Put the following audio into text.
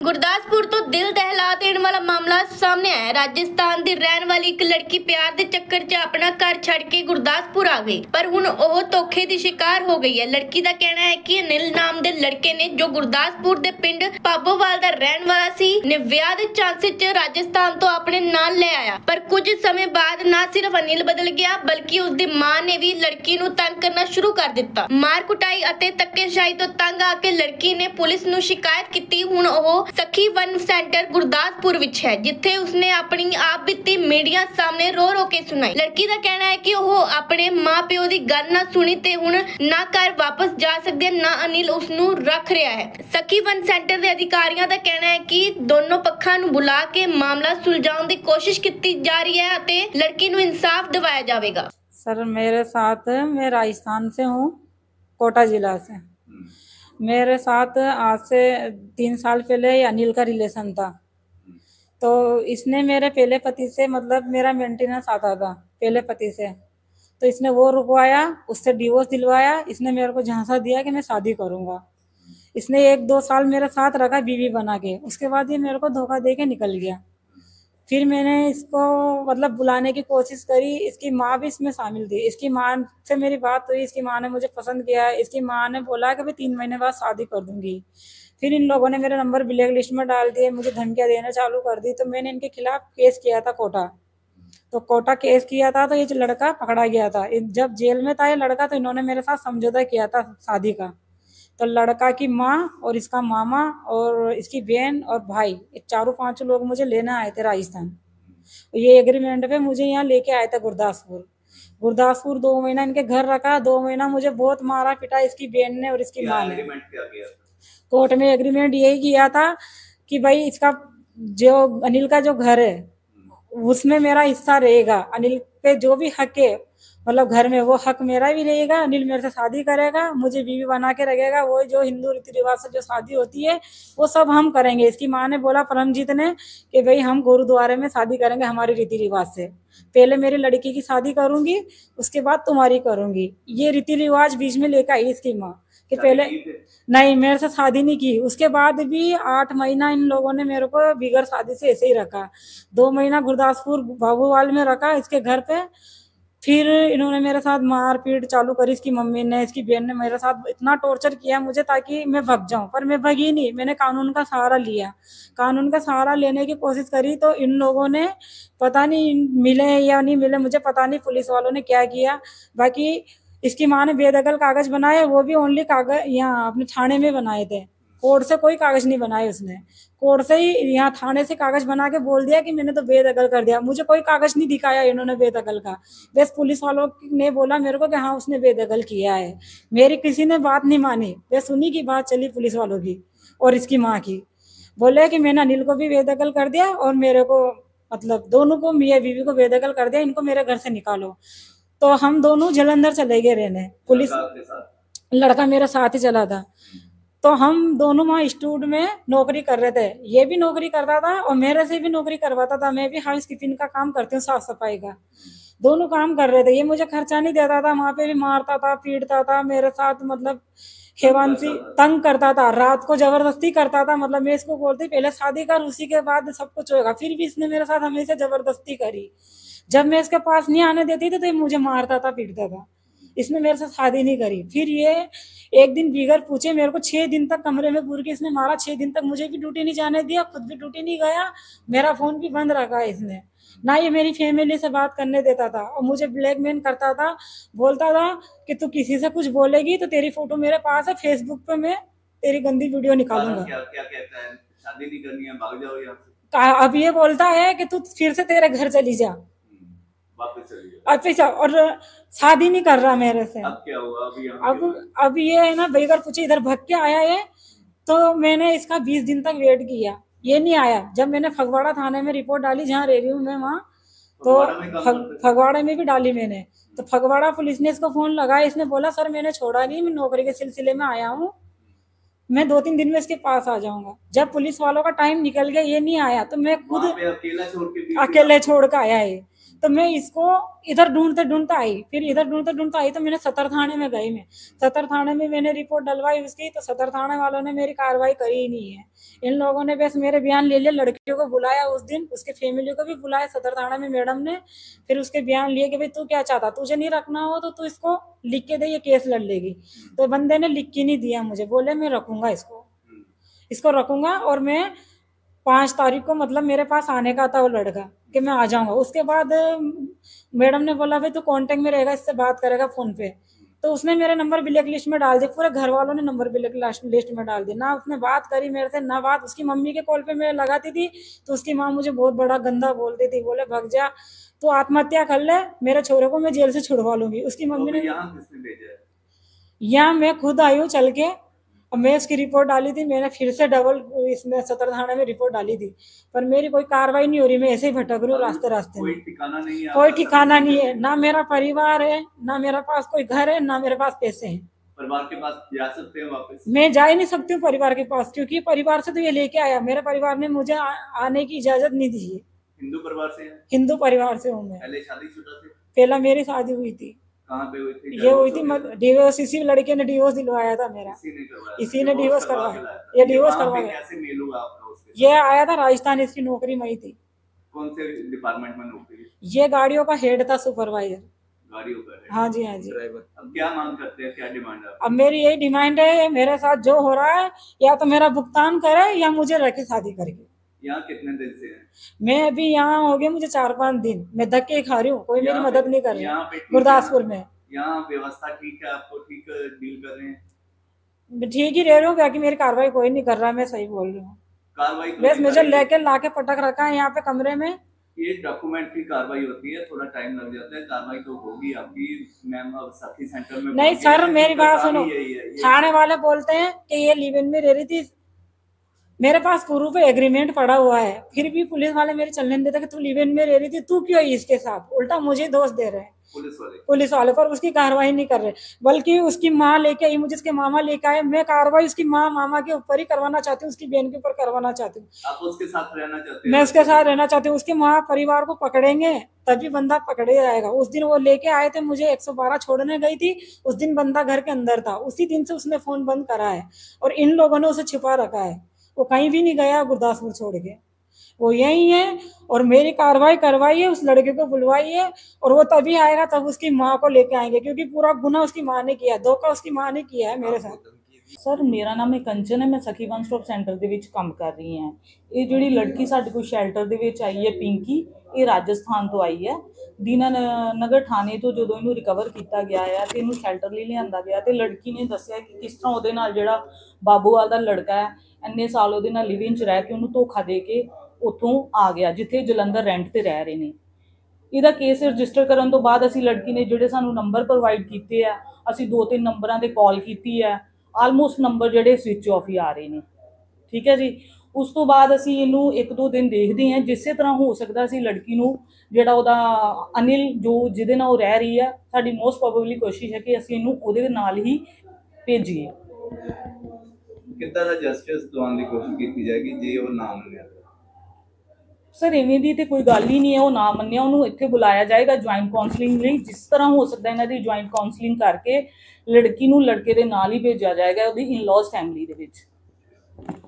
गुरदासपुर तो दिल दहला देने वाला मामला सामने आया। राजस्थान ਦੀ ਰਹਿਣ ਵਾਲੀ ਇੱਕ ਲੜਕੀ ਪਿਆਰ ਦੇ ਚੱਕਰ 'ਚ ਆਪਣਾ ਘਰ ਛੱਡ ਕੇ ਗੁਰਦਾਸਪੁਰ ਆ ਗਈ, ਪਰ ਹੁਣ ਉਹ ਧੋਖੇ ਦੀ ਸ਼ਿਕਾਰ ਹੋ ਗਈ ਹੈ। ਲੜਕੀ ਦਾ ਕਹਿਣਾ ਹੈ ਕਿ ਅਨਿਲ ਨਾਮ ਦੇ ਲੜਕੇ ਨੇ, ਜੋ ਗੁਰਦਾਸਪੁਰ ਦੇ ਪਿੰਡ ਪਾਬੋਵਾਲ ਦਾ ਰਹਿਣ ਵਾਲਾ ਸੀ, ਨੇ ਵਿਆਹ ਦੇ ਚਾਂਸੇ 'ਚ ਰਾਜਸਥਾਨ ਤੋਂ ਆਪਣੇ ਨਾਲ ਲੈ ਆਇਆ। ਪਰ ਕੁਝ ਸਮੇਂ ਬਾਅਦ ਨਾ ਸਿਰਫ ਅਨਿਲ ਬਦਲ ਗਿਆ, ਬਲਕਿ ਉਸ ਦੀ ਮਾਂ ਨੇ ਵੀ ਲੜਕੀ ਨੂੰ ਤੰਗ ਕਰਨਾ ਸ਼ੁਰੂ ਕਰ ਦਿੱਤਾ। ਮਾਰ ਕੁਟਾਈ ਅਤੇ ਧੱਕੇਸ਼ਾਹੀ ਤੋਂ ਤੰਗ ਆ ਕੇ ਲੜਕੀ ਨੇ ਪੁਲਿਸ ਨੂੰ ਸ਼ਿਕਾਇਤ ਕੀਤੀ। ਹੁਣ ਉਹ सखी वन सेंटर गुरदासपुर विच है, जिथे उसने अपनी आप बीती मीडिया सामने रो रो के सुनाई। लड़की का कहना है कि वह अपने मां प्यो की गल ना सुनी ते हुण ना घर वापस जा सकती, ना अनिल उसनू रख रहा है। सखी वन सेंटर के अधिकारियों का कहना है कि दोनों पक्षों नू बुला के मामला सुलझाने की कोशिश की जा रही है अते लड़की नू इंसाफ दिवाया जाएगा। सर मेरे साथ, मैं राजस्थान से हूँ, कोटा जिला से। मेरे साथ आज से 3 साल पहले अनिल का रिलेशन था। तो इसने मेरे पहले पति से, मतलब मेरा मेंटेनेंस आता था पहले पति से, तो इसने वो रुकवाया, उससे डिवोर्स दिलवाया। इसने मेरे को झांसा दिया कि मैं शादी करूँगा। इसने 1-2 साल मेरे साथ रखा बीवी बना के, उसके बाद ये मेरे को धोखा दे के निकल गया। फिर मैंने इसको मतलब बुलाने की कोशिश करी, इसकी माँ भी इसमें शामिल थी। इसकी माँ से मेरी बात हुई, इसकी माँ ने मुझे पसंद किया। इसकी माँ ने बोला कि मैं 3 महीने बाद शादी कर दूंगी। फिर इन लोगों ने मेरे नंबर ब्लैक लिस्ट में डाल दिए, मुझे धमकियाँ देना चालू कर दी। तो मैंने इनके खिलाफ केस किया था कोटा। तो कोटा केस किया था, तो ये जो लड़का पकड़ा गया था, जब जेल में था ये लड़का, तो इन्होंने मेरे साथ समझौता किया था शादी का। तो लड़का की माँ और इसका मामा और इसकी बहन और भाई, 4-5 लोग मुझे लेना आए थे राजस्थान। ये एग्रीमेंट पे मुझे यहाँ लेके आए थे गुरदासपुर 2 महीना इनके घर रखा। 2 महीना मुझे बहुत मारा पीटा इसकी बहन ने और इसकी माँ ने। कोर्ट में एग्रीमेंट यही किया था कि भाई इसका जो अनिल का जो घर है उसमें मेरा हिस्सा रहेगा। अनिल पे जो भी हक है, मतलब घर में, वो हक मेरा भी रहेगा। अनिल मेरे से शादी करेगा, मुझे बीवी बना के रखेगा। वो जो हिंदू रीति रिवाज से जो शादी होती है वो सब हम करेंगे। इसकी माँ ने बोला, परमजीत ने, कि भाई हम गुरुद्वारे में शादी करेंगे हमारे रीति रिवाज से। पहले मेरी लड़की की शादी करूंगी, उसके बाद तुम्हारी करूंगी। ये रीति रिवाज बीच में लेकर आई इसकी माँ कि पहले नहीं, मेरे से शादी नहीं की। उसके बाद भी 8 महीना इन लोगों ने मेरे को बिगड़ शादी से ऐसे ही रखा। 2 महीना गुरदासपुर बाबूवाल में रखा इसके घर पे। फिर इन्होंने मेरे साथ मार पीट चालू करी। इसकी मम्मी ने, इसकी बहन ने मेरे साथ इतना टॉर्चर किया मुझे, ताकि मैं भग जाऊं, पर मैं भगी नहीं। मैंने कानून का सहारा लिया, कानून का सहारा लेने की कोशिश करी। तो इन लोगों ने, पता नहीं मिले या नहीं मिले, मुझे पता नहीं पुलिस वालों ने क्या किया। बाकी इसकी माँ ने बेदखल कागज बनाए, वो भी ओनली कागज यहाँ अपने थाने में बनाए थे। कोर्ट से कोई कागज नहीं बनाए उसने। कोर्ट से ही यहाँ थाने से कागज बना के बोल दिया कि मैंने तो बेदखल कर दिया। मुझे कोई कागज नहीं दिखाया इन्होंने बेदखल का। बस पुलिस वालों ने बोला मेरे को कि हाँ उसने बेदखल किया है। मेरी किसी ने बात नहीं मानी, बस उन्हीं की बात चली, पुलिस वालों की और इसकी माँ की। बोले कि मैंने अनिल को भी बेदखल कर दिया और मेरे को, मतलब दोनों को, मियाँ बीवी को बेदखल कर दिया। इनको मेरे घर से निकालो। तो हम दोनों जलंधर चले गए रहने। पुलिस, लड़का मेरे साथ ही चला था। तो हम दोनों वहाँ स्टूड में नौकरी कर रहे थे। ये भी नौकरी करता था और मेरे से भी नौकरी करवाता था। मैं भी हाउस कीपिंग का काम करती हूँ, साफ सफाई का। दोनों काम कर रहे थे। ये मुझे खर्चा नहीं देता था, वहाँ पे भी मारता था, पीटता था मेरे साथ, मतलब हेवांशी तंग करता था, रात को जबरदस्ती करता था। मतलब मैं इसको बोलती पहले शादी कर, उसी के बाद सब कुछ होगा। फिर भी इसने मेरे साथ हमेशा जबरदस्ती करी। जब मैं इसके पास नहीं आने देती थी तो ये मुझे मारता था, पीटता था। इसने मेरे साथ शादी नहीं करी। फिर ये एक दिन बिगर पूछे मेरे को 6 दिन तक कमरे में पूर के इसने मारा। 6 दिन तक मुझे भी ड्यूटी नहीं जाने दिया, खुद भी ड्यूटी नहीं गया। मेरा फोन भी बंद रखा है इसने। ना ये मेरी फैमिली से बात करने देता था और मुझे ब्लैकमेल करता था। बोलता था कि तू किसी से कुछ बोलेगी तो तेरी फोटो मेरे पास है, फेसबुक पे मैं तेरी गंदी वीडियो निकालूंगा। क्या कहता है? शादी नहीं करनी है, भाग जाओ यहाँ से। अब ये बोलता है कि तू फिर से तेरे घर चली जा, वापस चली जाओ। अच्छा, और शादी नहीं कर रहा मेरे से। अब क्या हुआ? अब ये है ना, बेगर पूछे इधर भग के आया है। तो मैंने इसका 20 दिन तक वेट किया, ये नहीं आया। जब मैंने फगवाड़ा थाने में रिपोर्ट डाली, जहाँ रह रही हूँ मैं वहाँ, तो फगवाड़ा में भी डाली मैंने। तो फगवाड़ा पुलिस ने इसको फोन लगाया। इसने बोला सर मैंने छोड़ा नहीं, मैं नौकरी के सिलसिले में आया हूँ, मैं 2-3 दिन में इसके पास आ जाऊंगा। जब पुलिस वालों का टाइम निकल गया, ये नहीं आया, तो मैं खुद अकेले छोड़ के आया है। तो मैं इसको इधर ढूंढते ढूंढते आई, फिर इधर ढूंढते ढूंढते आई तो मैंने सतर थाने में गई। मैं सतर थाने में मैंने रिपोर्ट डलवाई उसकी, तो सतर थाने वालों ने मेरी कार्रवाई करी ही नहीं है। इन लोगों ने बस मेरे बयान ले लिए, लड़कियों को बुलाया उस दिन, उसके फैमिली को भी बुलाया सतर थाने में मैडम ने, फिर उसके बयान लिए कि भाई तू क्या चाहता, तुझे नहीं रखना हो तो तू इसको लिख के दे, ये केस लड़ लेगी। तो बंदे ने लिख के नहीं दिया मुझे, बोले मैं रखूंगा इसको रखूंगा। और मैं 5 तारीख को मतलब मेरे पास आने का था वो लड़का कि मैं आ जाऊंगा। उसके बाद मैडम ने बोला भाई तू कांटेक्ट में रहेगा, इससे बात करेगा फोन पे। तो उसने मेरे नंबर ब्लैक लिस्ट में डाल दिया, पूरे घर वालों ने नंबर ब्लैक लिस्ट में डाल दिया। ना उसने बात करी मेरे से, ना बात उसकी मम्मी के कॉल पे मैं लगाती थी तो उसकी माँ मुझे बहुत बड़ा गंदा बोलती थी, बोले भग जा, तू आत्महत्या कर ले, मेरे छोरे को मैं जेल से छुड़वा लूंगी। उसकी मम्मी ने यहाँ किसने भेजा है? यहाँ मैं खुद आई हूँ चल के, और मैं इसकी रिपोर्ट डाली थी, मैंने फिर से डबल इसमें सतर थाने में रिपोर्ट डाली थी, पर मेरी कोई कार्रवाई नहीं हो रही। मैं ऐसे ही भटक रही हूँ रास्ते रास्ते कोई में, ठिकाना नहीं है, कोई ठिकाना नहीं है, ना मेरा परिवार है, ना मेरे पास कोई घर है, ना मेरे पास पैसे हैं। परिवार के पास जा सकते हैं वापस? मैं जा ही नहीं सकती हूँ परिवार के पास, क्योंकि परिवार से तो ये लेके आया, मेरे परिवार ने मुझे आने की इजाजत नहीं दी है। हिंदू परिवार से है? हिंदू परिवार से हूँ मैं। पहले शादीशुदा थे? पहला मेरी शादी हुई थी। कहाँ पे हुई थी? ये हुई थी डिवोर्स, इसी लड़के ने डिवोर्स दिलवाया था मेरा, इसी ने डिवोर्स करवाया, ये डिवोर्स करवाया। कैसे मेल हुआ आपका उसके? ये आया था राजस्थान, इसकी नौकरी में ही थी। कौन से डिपार्टमेंट में नौकरी? ये गाड़ियों का हेड था, सुपरवाइजर। गाड़ियों का है? हाँ जी, हाँ जी। अब क्या मांग करते हैं, क्या डिमांड है? अब मेरी यही डिमांड है, मेरे साथ जो हो रहा है या तो मेरा भुगतान करे या मुझे रखे शादी करके। यहाँ कितने दिन से है? मैं अभी यहाँ हो गया मुझे 4-5 दिन, मैं धक्के खा रही हूँ, कोई मेरी मदद नहीं कर रहा। गुरदासपुर में यहाँ व्यवस्था ठीक है, आपको ठीक डील कर रहे हैं? ठीक ही रह रही हूँ, बाकी मेरी कार्रवाई कोई नहीं कर रहा, मैं सही बोल रही हूँ। कार्रवाई बस मुझे लेके लाके पटक रखा है यहाँ पे कमरे में। ये डॉक्यूमेंट की कार्रवाई होती है, थोड़ा टाइम लग जाता है, कार्रवाई तो होगी आपकी। मैम अब सखी सेंटर में नहीं सर, मेरी बात सुनो, थाने वाले बोलते हैं कि ये लिव इन में रह रही थी, मेरे पास प्रूफ एग्रीमेंट पड़ा हुआ है, फिर भी पुलिस वाले मेरे चलने देते कि तू लिव इन में रह रही थी, तू क्यों इसके साथ, उल्टा मुझे दोष दे रहे हैं पुलिस वाले, पर उसकी कार्रवाई नहीं कर रहे, बल्कि उसकी माँ लेके आई, मुझे उसके मामा लेके आए। मैं कार्रवाई उसकी माँ मामा के ऊपर ही करवाना चाहती हूँ, उसकी बहन के ऊपर करवाना चाहती हूँ। आप उसके साथ रहना चाहते हैं? मैं उसके साथ रहना चाहती हूँ। उसके माँ परिवार को पकड़ेंगे तभी बंदा पकड़े जाएगा। उस दिन वो लेके आए थे, मुझे 112 छोड़ने गई थी, उस दिन बंदा घर के अंदर था, उसी दिन से उसने फोन बंद करा है और इन लोगों ने उसे छिपा रखा है। वो कहीं भी नहीं गया गुरदासपुर छोड़ के, वो यही है। और मेरी कार्रवाई करवाइए, उस लड़के को बुलवाइए, और वो तभी आएगा तब उसकी माँ को लेके आएंगे, क्योंकि पूरा गुनाह उसकी माँ ने किया, धोखा उसकी माँ ने किया है मेरे साथ। सर मेरा नाम है कंचन है, मैं सखी वन स्टॉप सेंटर ਦੇ ਵਿੱਚ ਕੰਮ ਕਰ ਰਹੀ ਹਾਂ। ਇਹ ਜਿਹੜੀ ਲੜਕੀ ਸਾਡੇ ਕੋਲ ਸ਼ੈਲਟਰ ਦੇ ਵਿੱਚ ਆਈ ਹੈ ਪਿੰਕੀ, ਇਹ ਰਾਜਸਥਾਨ ਤੋਂ ਆਈ ਹੈ। ਦੀਨਾ ਨਗਰ ਥਾਣੇ ਤੋਂ ਜਦੋਂ ਇਹਨੂੰ ਰਿਕਵਰ ਕੀਤਾ ਗਿਆ ਹੈ ਤੇ ਇਹਨੂੰ ਸ਼ੈਲਟਰ ਲਈ ਲਿਆਂਦਾ ਗਿਆ ਤੇ ਲੜਕੀ ਨੇ ਦੱਸਿਆ ਕਿ ਕਿਸ ਤਰ੍ਹਾਂ ਉਹਦੇ ਨਾਲ ਜਿਹੜਾ ਬਾਬੂਵਾਲ ਦਾ ਲੜਕਾ ਹੈ, ਇੰਨੇ ਸਾਲ ਉਹਦੇ ਨਾਲ ਲਿਵ ਇਨ 'ਚ ਰਹਿ ਕੇ ਉਹਨੂੰ ਧੋਖਾ ਦੇ ਕੇ ਉੱਥੋਂ ਆ ਗਿਆ, ਜਿੱਥੇ ਜਲੰਧਰ ਰੈਂਟ ਤੇ ਰਹਿ ਰਹੇ ਨੇ। ਇਹਦਾ ਕੇਸ ਰਜਿਸਟਰ ਕਰਨ ਤੋਂ ਬਾਅਦ ਅਸੀਂ ਲੜਕੀ ਨੇ ਜਿਹੜੇ ਸਾਨੂੰ ਨੰਬਰ ਪ੍ਰੋਵਾਈਡ ਕੀਤੇ ਆ, ਅਸੀਂ 2-3 ਨੰਬਰਾਂ ਤੇ ਕਾਲ ਕੀਤੀ ਹੈ, ਆਲਮੋਸਟ ਨੰਬਰ ਜਿਹੜੇ ਸਵਿਚ ਆਫ ਹੀ ਆ ਰਹੇ ਨੇ। ਠੀਕ ਹੈ ਜੀ। ਉਸ ਤੋਂ ਬਾਅਦ ਅਸੀਂ ਇਹਨੂੰ 1-2 ਦਿਨ ਦੇਖਦੇ ਹਾਂ, ਜਿਸੇ ਤਰ੍ਹਾਂ ਹੋ ਸਕਦਾ ਅਸੀਂ ਲੜਕੀ ਨੂੰ ਜਿਹੜਾ ਉਹਦਾ ਅਨਿਲ ਜੋ ਜਿਹਦੇ ਨਾਲ ਉਹ ਰਹਿ ਰਹੀ ਆ, ਸਾਡੀ ਮੋਸਟ ਪ੍ਰੋਬੇਬਲੀ ਕੋਸ਼ਿਸ਼ ਹੈ ਕਿ ਅਸੀਂ ਇਹਨੂੰ ਉਹਦੇ ਨਾਲ ਹੀ ਭੇਜੀਏ। ਕਿੱਦਾਂ ਦਾ ਜਸਟਿਸ ਦਿਵਾਉਣ ਦੀ ਕੋਸ਼ਿਸ਼ ਕੀਤੀ ਜਾਏਗੀ ਜੇ ਉਹ ਨਾ ਮੰਨਿਆ? ਸਰ ਇਵੇਂ ਦੀ ਤੇ ਕੋਈ ਗੱਲ ਹੀ ਨਹੀਂ ਹੈ, ਉਹ ਨਾ ਮੰਨਿਆ ਉਹਨੂੰ ਇੱਥੇ ਬੁਲਾਇਆ ਜਾਏਗਾ ਜੁਆਇੰਟ ਕਾਉਂਸਲਿੰਗ ਲਈ, ਜਿਸ ਤਰ੍ਹਾਂ ਹੋ ਸਕਦਾ ਇਹਨਾਂ ਦੀ ਜੁਆਇੰਟ ਕਾਉਂਸਲਿੰਗ ਕਰਕੇ ਲੜਕੀ ਨੂੰ ਲੜਕੇ ਦੇ ਨਾਲ ਹੀ ਭੇਜਿਆ ਜਾਏਗਾ ਉਹਦੀ ਇਨ-ਲॉज ਫੈਮਿਲੀ ਦੇ ਵਿੱਚ।